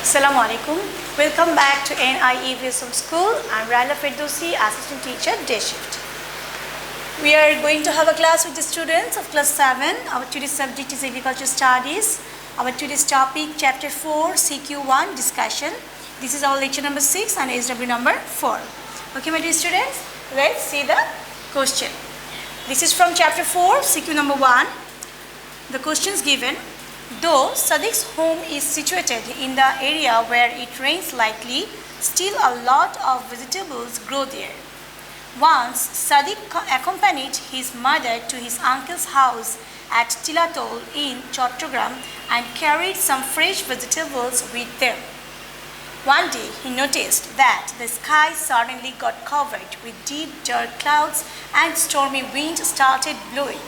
Assalamu alaikum. Welcome back to NIEVSM School. I'm Rahela Ferdousee, Assistant Teacher, Day Shift. We are going to have a class with the students of class 7. Our today's subject is Agriculture Studies. Our today's topic, Chapter 4, Q-1 discussion. This is our lecture number 6 and SW number 4. Okay, my dear students, let's see the question. This is from Chapter 4, CQ number 1. The question is given. Though Sadiq's home is situated in the area where it rains lightly, still a lot of vegetables grow there. Once, Sadiq accompanied his mother to his uncle's house at Tilatol in Chattogram and carried some fresh vegetables with them. One day, he noticed that the sky suddenly got covered with deep dark clouds and stormy wind started blowing,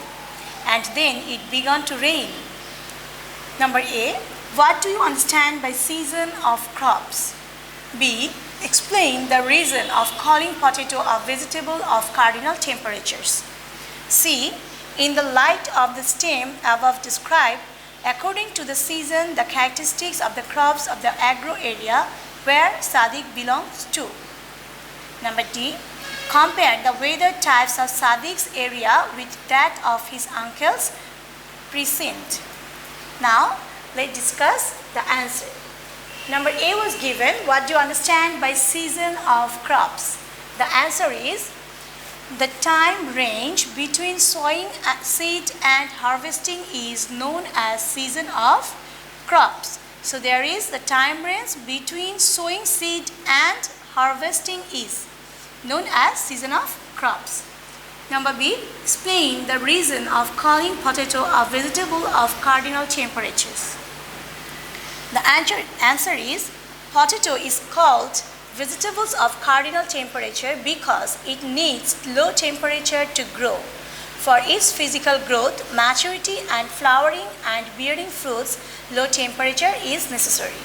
and then it began to rain. Number A. What do you understand by season of crops? B. Explain the reason of calling potato a vegetable of cardinal temperatures. C. In the light of the stem above described, according to the season, the characteristics of the crops of the agro area where Sadiq belongs to. Number D. Compare the weather types of Sadiq's area with that of his uncle's precinct. Now, let's discuss the answer. Number A was given, what do you understand by season of crops? The answer is, the time range between sowing seed and harvesting is known as season of crops. So, there is the time range between sowing seed and harvesting is known as season of crops. Number B, explain the reason of calling potato a vegetable of cardinal temperatures. The answer is, potato is called vegetables of cardinal temperature because it needs low temperature to grow. For its physical growth, maturity and flowering and bearing fruits, low temperature is necessary.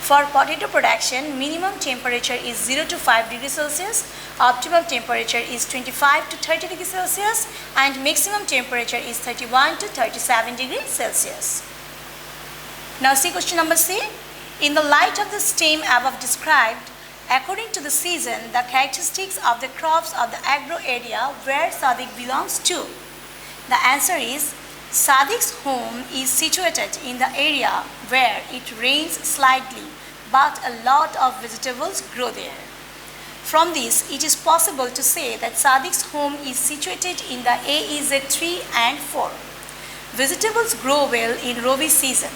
For potato production, minimum temperature is 0 to 5 degrees Celsius, optimal temperature is 25 to 30 degrees Celsius, and maximum temperature is 31 to 37 degrees Celsius. Now see question number C. In the light of the stem above described, according to the season, the characteristics of the crops of the agro area where Sadiq belongs to. The answer is, Sadiq's home is situated in the area where it rains slightly, but a lot of vegetables grow there. From this, it is possible to say that Sadiq's home is situated in the AEZ 3 and 4. Vegetables grow well in Rabi season.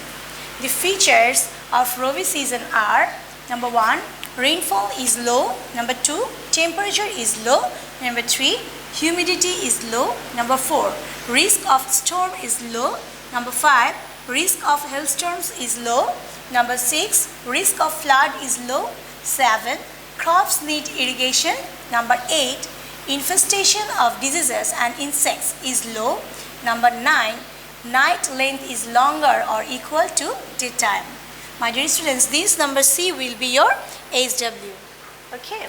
The features of Rabi season are, number 1, rainfall is low. Number 2, temperature is low. Number 3, humidity is low. Number 4, risk of storm is low. Number 5, risk of hailstorms is low. Number 6, risk of flood is low. 7, crops need irrigation. Number 8, infestation of diseases and insects is low. Number 9, night length is longer or equal to daytime. My dear students, this number C will be your SW. Okay.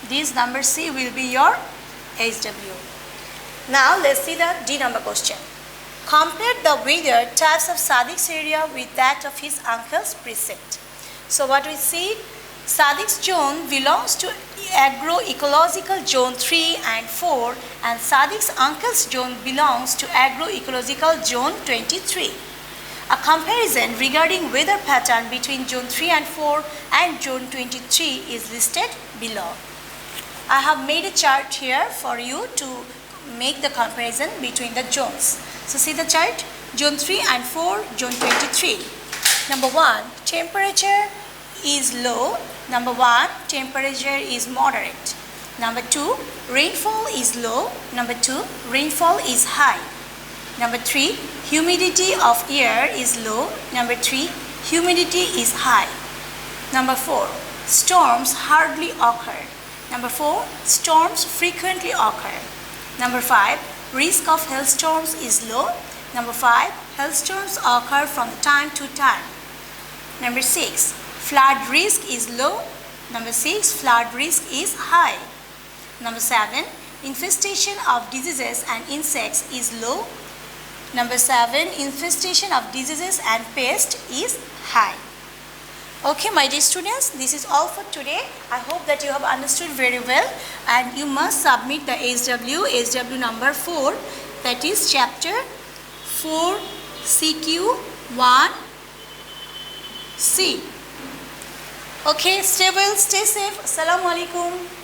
This number C will be your SW. Now let's see the D number question. Compare the weather types of Sadiq's area with that of his uncle's precinct. So what we see, Sadiq's zone belongs to agroecological zone 3 and 4, and Sadiq's uncle's zone belongs to agroecological zone 23. A comparison regarding weather pattern between zone 3 and 4 and zone 23 is listed below. I have made a chart here for you to make the comparison between the zones. So see the chart, zone 3 and 4, zone 23. Number 1, temperature is low. Number 1, temperature is moderate. Number 2, rainfall is low. Number 2, rainfall is high. Number 3, humidity of air is low. Number 3, humidity is high. Number 4, storms hardly occur. Number 4, storms frequently occur. Number 5, risk of hailstorms is low. Number 5, hailstorms occur from time to time. Number 6, flood risk is low. Number 6, flood risk is high. Number 7, infestation of diseases and insects is low. Number 7, infestation of diseases and pests is high. Okay, my dear students, this is all for today. I hope that you have understood very well, and you must submit the SW number 4, that is chapter 4 CQ1C. Okay, stay well, stay safe. Assalamu alaikum.